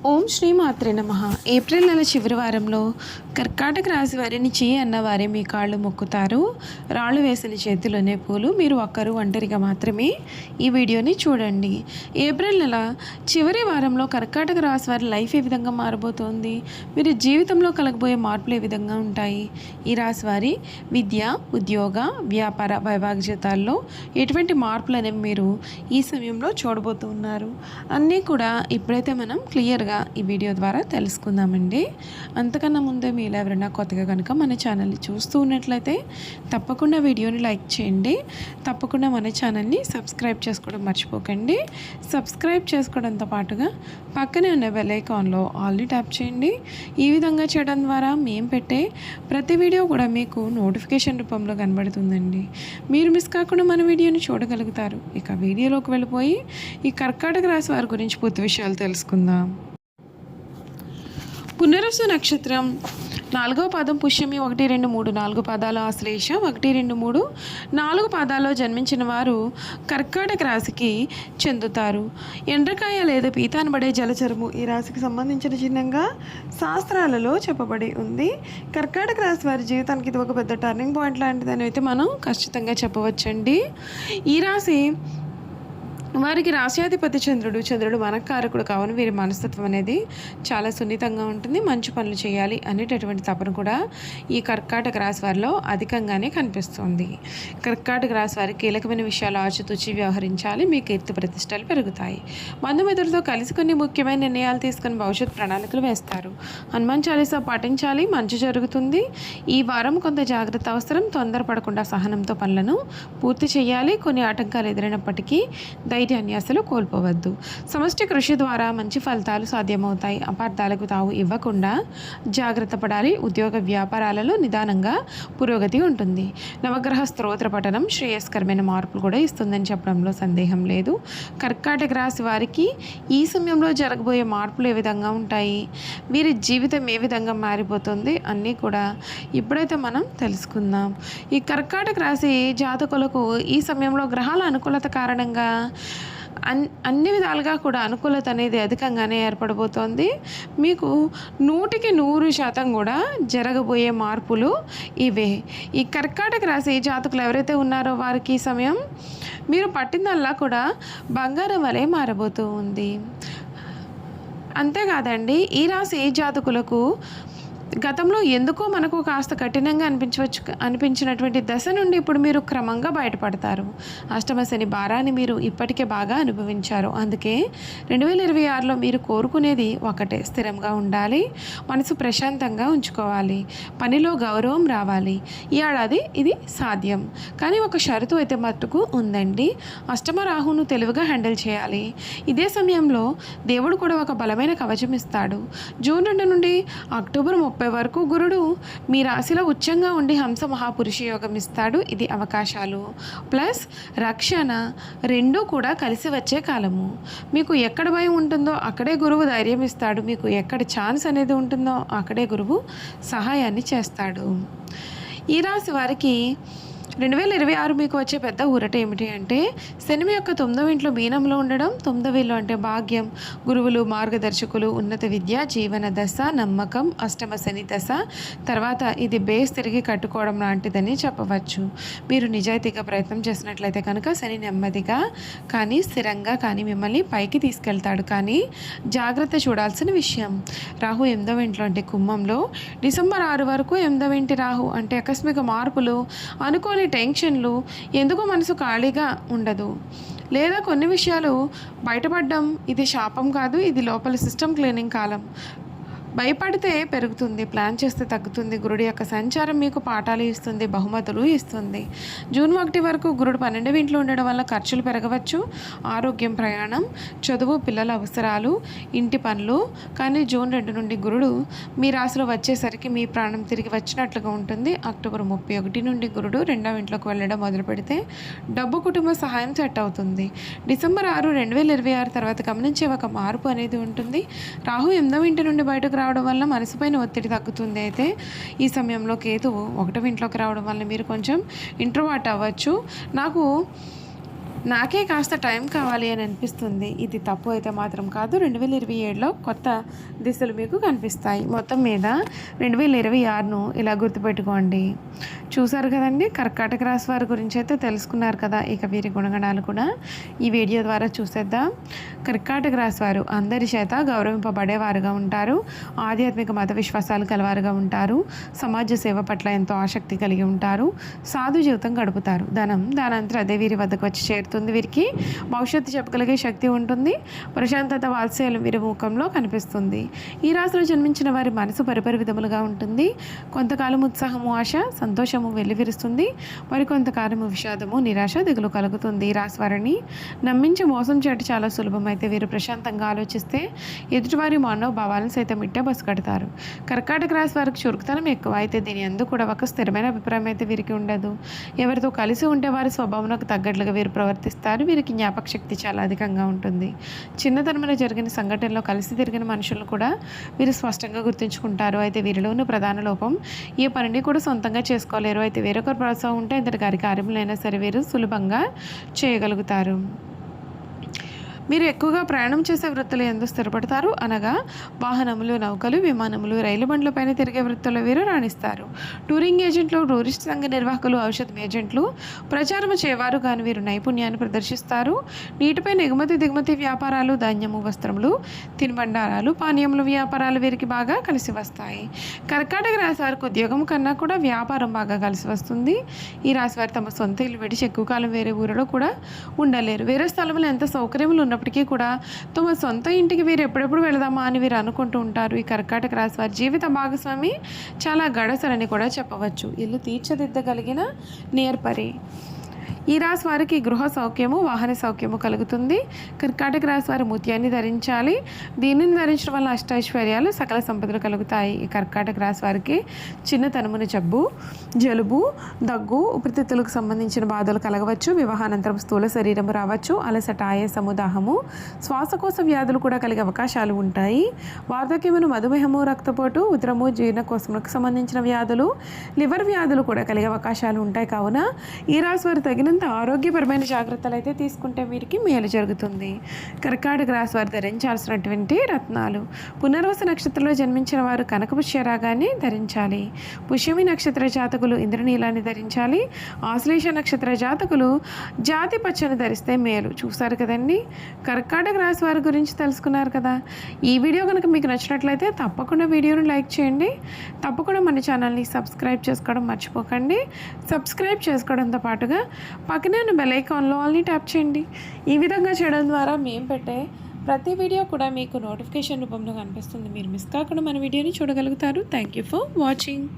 ఓం శ్రీ మాత్రే నమః. ఏప్రిల్ నెల చివరి వారంలో కర్కాటక రాశి వారిని చీ అన్నవారే మీ కాళ్ళు మొక్కుతారు. రాళ్ళు వేసిన చేతిలోనే పూలు. మీరు ఒక్కరు ఒంటరిగా మాత్రమే ఈ వీడియోని చూడండి. ఏప్రిల్ నెల చివరి వారంలో కర్కాటక రాశి వారి లైఫ్ ఏ విధంగా మారబోతోంది, మీరు జీవితంలో కలగబోయే మార్పులు ఏ విధంగా ఉంటాయి, ఈ రాశి వారి విద్య, ఉద్యోగ, వ్యాపార, వైవాహిక జీవితాల్లో ఎటువంటి మార్పులు అనేవి మీరు ఈ సమయంలో చూడబోతున్నారు అన్నీ కూడా ఇప్పుడైతే మనం క్లియర్గా ఈ వీడియో ద్వారా తెలుసుకుందామండి. అంతకన్నా ముందే మీరు ఎవరైనా కొత్తగా కనుక మన ఛానల్ని చూస్తూ ఉన్నట్లయితే తప్పకుండా వీడియోని లైక్ చేయండి. తప్పకుండా మన ఛానల్ని సబ్స్క్రైబ్ చేసుకోవడం మర్చిపోకండి. సబ్స్క్రైబ్ చేసుకోవడంతో పాటుగా పక్కనే ఉన్న బెల్ ఐకాన్లో ఆల్ని ట్యాప్ చేయండి. ఈ విధంగా చేయడం ద్వారా మేము పెట్టే ప్రతి వీడియో కూడా మీకు నోటిఫికేషన్ రూపంలో కనబడుతుందండి. మీరు మిస్ కాకుండా మన వీడియోని చూడగలుగుతారు. ఇక వీడియోలోకి వెళ్ళిపోయి ఈ కర్కాటక రాశి వారి గురించి పూర్తి విషయాలు తెలుసుకుందాం. పునరసు నక్షత్రం 4వ పాదం పుష్యమి 1, 2, 3 4 పాదాలు, ఆశ్లేష 1, 2, 3 4 పాదాల్లో జన్మించిన వారు కర్కాటక రాశికి చెందుతారు. ఎండ్రకాయ లేదా పీత అనబడే జలచరము ఈ రాశికి సంబంధించిన చిహ్నంగా శాస్త్రాలలో చెప్పబడి ఉంది. కర్కాటక రాశి వారి జీవితానికి ఇది ఒక పెద్ద టర్నింగ్ పాయింట్ లాంటిదని అయితే మనం ఖచ్చితంగా చెప్పవచ్చండి. ఈ రాశి వారికి రాశ్యాధిపతి చంద్రుడు మనకారకుడు కావున వీరి మనస్తత్వం అనేది చాలా సున్నితంగా ఉంటుంది. మంచి పనులు చేయాలి అనేటటువంటి తపన కూడా ఈ కర్కాటక రాశి వారిలో అధికంగానే కనిపిస్తుంది. కర్కాటక రాశి వారి కీలకమైన విషయాలు ఆచితూచి వ్యవహరించాలి. మీ కీర్తి ప్రతిష్టలు పెరుగుతాయి. బంధుమిత్రులతో కలిసి కొన్ని ముఖ్యమైన నిర్ణయాలు తీసుకుని భవిష్యత్ ప్రణాళికలు వేస్తారు. హనుమాన్ చాలీసా పాటించాలి, మంచి జరుగుతుంది. ఈ వారం కొంత జాగ్రత్త అవసరం. తొందరపడకుండా సహనంతో పనులను పూర్తి చేయాలి. కొన్ని ఆటంకాలు ఎదురైనప్పటికీ ధైర్యాన్ని అసలు కోల్పోవద్దు. సమష్టి కృషి ద్వారా మంచి ఫలితాలు సాధ్యమవుతాయి. అపార్థాలకు తావు ఇవ్వకుండా జాగ్రత్త పడాలి. ఉద్యోగ వ్యాపారాలలో నిదానంగా పురోగతి ఉంటుంది. నవగ్రహ స్తోత్ర పఠనం శ్రేయస్కరమైన మార్పులు కూడా ఇస్తుందని చెప్పడంలో సందేహం లేదు. కర్కాటక రాశి వారికి ఈ సమయంలో జరగబోయే మార్పులు ఏ విధంగా ఉంటాయి, వీరి జీవితం ఏ విధంగా మారిపోతుంది అన్నీ కూడా ఇప్పుడైతే మనం తెలుసుకుందాం. ఈ కర్కాటక రాశి జాతకులకు ఈ సమయంలో గ్రహాల అనుకూలత కారణంగా అన్ని విధాలుగా కూడా అనుకూలత అనేది అధికంగానే ఏర్పడబోతోంది. మీకు 100% కూడా జరగబోయే మార్పులు ఇవే. ఈ కర్కాటక రాశి జాతకులు ఎవరైతే ఉన్నారో వారికి ఈ సమయం మీరు పట్టిందల్లా కూడా బంగారం వలె మారబోతూ ఉంది. అంతేకాదండి, ఈ రాశి జాతకులకు గతంలో ఎందుకో మనకు కాస్త కఠినంగా అనిపించినటువంటి దశ నుండి ఇప్పుడు మీరు క్రమంగా బయటపడతారు. అష్టమ శని భారాన్ని మీరు ఇప్పటికే బాగా అనుభవించారు. అందుకే 2026లో మీరు కోరుకునేది ఒకటే, స్థిరంగా ఉండాలి, మనసు ప్రశాంతంగా ఉంచుకోవాలి, పనిలో గౌరవం రావాలి. ఈ ఏడాది ఇది సాధ్యం. కానీ ఒక షరతు అయితే మట్టుకు ఉందండి. అష్టమ రాహును తెలివిగా హ్యాండిల్ చేయాలి. ఇదే సమయంలో దేవుడు కూడా ఒక బలమైన కవచం ఇస్తాడు. జూన్ 2 నుండి అక్టోబర్ 30 వరకు గురుడు మీ రాశిలో ఉచ్చంగా ఉండి హంస మహాపురుష యోగం ఇస్తాడు. ఇది అవకాశాలు ప్లస్ రక్షణ రెండూ కూడా కలిసి వచ్చే కాలము. మీకు ఎక్కడ భయం ఉంటుందో అక్కడే గురువు ధైర్యం ఇస్తాడు. మీకు ఎక్కడ ఛాన్స్ అనేది ఉంటుందో అక్కడే గురువు సహాయాన్ని చేస్తాడు. ఈ రాశి వారికి 2026 మీకు వచ్చే పెద్ద ఊరట ఏమిటి అంటే, శని యొక్క 9వ ఇంట్లో మీనంలో ఉండడం. 9వ ఇల్లు అంటే భాగ్యం, గురువులు, మార్గదర్శకులు, ఉన్నత విద్య, జీవన దశ, నమ్మకం. అష్టమ శని దశ తర్వాత ఇది బేస్ తిరిగి కట్టుకోవడం లాంటిదని చెప్పవచ్చు. మీరు నిజాయితీగా ప్రయత్నం చేసినట్లయితే కనుక శని నెమ్మదిగా కానీ స్థిరంగా కానీ మిమ్మల్ని పైకి తీసుకెళ్తాడు. కానీ జాగ్రత్త చూడాల్సిన విషయం, రాహు 8వ ఇంట్లో అంటే కుంభంలో డిసెంబర్ 6 వరకు 8వ ఇంటి రాహు అంటే ఆకస్మిక మార్పులు, అనుకోని టెన్షన్లు, ఎందుకో మనసు ఖాళీగా ఉండదు, లేదా కొన్ని విషయాలు బయటపడడం. ఇది శాపం కాదు, ఇది లోపల సిస్టమ్ క్లీనింగ్ కాలం. భయపడితే పెరుగుతుంది, ప్లాన్ చేస్తే తగ్గుతుంది. గురుడి యొక్క సంచారం మీకు పాఠాలు ఇస్తుంది, బహుమతులు ఇస్తుంది. జూన్ 1 వరకు గురుడు 12వ ఇంట్లో ఉండడం వల్ల ఖర్చులు పెరగవచ్చు. ఆరోగ్యం, ప్రయాణం, చదువు, పిల్లల అవసరాలు, ఇంటి పనులు. కానీ జూన్ 2 నుండి గురుడు మీ రాశిలో వచ్చేసరికి మీ ప్రాణం తిరిగి వచ్చినట్లుగా ఉంటుంది. అక్టోబర్ 31 నుండి గురుడు 2వ ఇంట్లోకి వెళ్ళడం మొదలు పెడితే డబ్బు, కుటుంబ సహాయం సెట్ అవుతుంది. డిసెంబర్ 6, 2026 తర్వాత గమనించే ఒక మార్పు అనేది ఉంటుంది. రాహు 8వ ఇంటి నుండి బయటకు రావడం వల్ల మనసుపైన ఒత్తిడి తగ్గుతుంది. అయితే ఈ సమయంలో కేతువు 1వ ఇంట్లోకి రావడం వల్ల మీరు కొంచెం ఇంట్రోవర్ట్ అవ్వచ్చు. నాకు నాకే కాస్త టైం కావాలి అని అనిపిస్తుంది. ఇది తప్పు అయితే మాత్రం కాదు. 2027లో కొత్త దిశలు మీకు కనిపిస్తాయి. మొత్తం మీద 2026ను ఇలా గుర్తుపెట్టుకోండి. చూసారు కదండి, కర్కాటక రాశి వారి గురించి అయితే తెలుసుకున్నారు కదా. ఇక వీరి గుణగణాలు కూడా ఈ వీడియో ద్వారా చూసేద్దాం. కర్కాటక రాశి వారు అందరి చేత గౌరవింపబడేవారుగా ఉంటారు. ఆధ్యాత్మిక మత విశ్వాసాలు కలవారుగా ఉంటారు. సమాజ సేవ పట్ల ఎంతో ఆసక్తి కలిగి ఉంటారు. సాధు జీవితం గడుపుతారు. ధనం దానంతరం అదే వీరి వద్దకు వచ్చి చేరుతుంది. వీరికి భవిష్యత్తు చెప్పగలిగే శక్తి ఉంటుంది. ప్రశాంతత వాత్సల్యం వీరి ముఖంలో కనిపిస్తుంది. ఈ రాశిలో జన్మించిన వారి మనసు పరిపరి విధములుగా ఉంటుంది. కొంతకాలం ఉత్సాహము, ఆశ, సంతోషము వెల్లివిరుస్తుంది. మరి కొంతకాలము విషాదము, నిరాశ, దిగులు కలుగుతుంది. ఈ రాశి వారిని నమ్మించి మోసం చేయడం చాలా సులభం. అయితే వీరు ప్రశాంతంగా ఆలోచిస్తే ఎదుటివారి మనోభావాలను సైతం ఇట్టే బస్సు కడతారు. కర్కాటక రాశి వారికి చురుకుతనం ఎక్కువ. అయితే దీని ఎందుకు కూడా ఒక స్థిరమైన అభిప్రాయం అయితే వీరికి ఉండదు. ఎవరితో కలిసి ఉంటే వారి స్వభావంకు తగ్గట్లుగా వీరు ప్రవర్తిస్తారు. వీరికి జ్ఞాపక శక్తి చాలా అధికంగా ఉంటుంది. చిన్నతనంలో జరిగిన సంఘటనలో కలిసి తిరిగిన మనుషులను కూడా వీరు స్పష్టంగా గుర్తుంచుకుంటారు. అయితే వీరిలో ఉన్న ప్రధాన లోపం ఏ పనిని కూడా సొంతంగా చేసుకోలేరు. అయితే వేరొకరు ప్రోత్సాహం ఉంటే ఇంతటి గారి కార్యములైనా సరే వీరు సులభంగా చేయగలుగుతారు. మీరు ఎక్కువగా ప్రయాణం చేసే వృత్తులు ఎందుకు స్థిరపడతారు అనగా వాహనములు, నౌకలు, విమానములు, రైలు బండ్లపైన తిరిగే వృత్తుల్లో వీరు రాణిస్తారు. టూరింగ్ ఏజెంట్లు, టూరిస్ట్ సంఘ నిర్వాహకులు, ఔషధం ఏజెంట్లు, ప్రచారం చేయవారు కానీ వీరు నైపుణ్యాన్ని ప్రదర్శిస్తారు. నీటిపై ఎగుమతి దిగుమతి వ్యాపారాలు, ధాన్యము, వస్త్రములు, తినుబండారాలు, పానీయముల వ్యాపారాలు వీరికి బాగా కలిసి వస్తాయి. కర్కాటక రాశి వారికి ఉద్యోగం కన్నా కూడా వ్యాపారం బాగా కలిసి వస్తుంది. ఈ రాశి వారు తమ సొంత ఇల్లు విడిచి ఎక్కువ కాలం వేరే ఊరిలో కూడా ఉండలేరు. వేరే స్థలంలో ఎంత సౌకర్యములు ఉన్నప్పటికీ కూడా తమ సొంత ఇంటికి వీరు ఎప్పుడెప్పుడు వెళదామా అని వీరు అనుకుంటూ ఉంటారు. ఈ కర్కాటక రాశి వారి జీవిత భాగస్వామి చాలా గడసరని కూడా చెప్పవచ్చు. ఇల్లు తీర్చిదిద్దగలిగిన నేర్పరి. ఈ రాశి వారికి గృహ సౌఖ్యము, వాహన సౌఖ్యము కలుగుతుంది. కర్కాటక రాశి వారు ముత్యాన్ని ధరించాలి. దీనిని ధరించడం వల్ల అష్టైశ్వర్యాలు, సకల సంపదలు కలుగుతాయి. ఈ కర్కాటక రాశి వారికి చిన్నతనమున జలుబు, దగ్గు, ఊపిరితిత్తులకు సంబంధించిన బాధలు కలగవచ్చు. వివాహానంతరం స్థూల శరీరము రావచ్చు. అలసట, ఆయాసము, దాహము, శ్వాసకోశ వ్యాధులు కూడా కలిగే అవకాశాలు ఉంటాయి. వార్ధక్యమును, మధుమేహము, రక్తపోటు, ఉదరము, జీర్ణకోశములకు సంబంధించిన వ్యాధులు, లివర్ వ్యాధులు కూడా కలిగే అవకాశాలు ఉంటాయి. కావున ఈ రాశి వారు తగినంత ఆరోగ్యపరమైన జాగ్రత్తలు అయితే తీసుకుంటే వీరికి మేలు జరుగుతుంది. కర్కాటక రాశి వారు ధరించాల్సినటువంటి రత్నాలు. పునర్వసు నక్షత్రంలో జన్మించిన వారు కనకపు రాగాన్ని ధరించాలి. పుష్యమి నక్షత్ర జాతకులు ఇంద్రనీలాన్ని ధరించాలి. ఆశ్లేష నక్షత్ర జాతకులు జాతి పచ్చని ధరిస్తే మేలు. చూసారు కదండి, కర్కాటక రాశి వారి గురించి తెలుసుకున్నారు కదా. ఈ వీడియో కనుక మీకు నచ్చినట్లయితే తప్పకుండా వీడియోను లైక్ చేయండి. తప్పకుండా మన ఛానల్ని సబ్స్క్రైబ్ చేసుకోవడం మర్చిపోకండి. సబ్స్క్రైబ్ చేసుకోవడంతో పాటుగా పక్కనే ఉన్న బెల్ ఐకాన్లో ఆల్ని ట్యాప్ చేయండి. ఈ విధంగా చేయడం ద్వారా మేము పెట్టే ప్రతి వీడియో కూడా మీకు నోటిఫికేషన్ రూపంలో కనిపిస్తుంది. మీరు మిస్ కాకుండా మన వీడియోని చూడగలుగుతారు. Thank you for watching.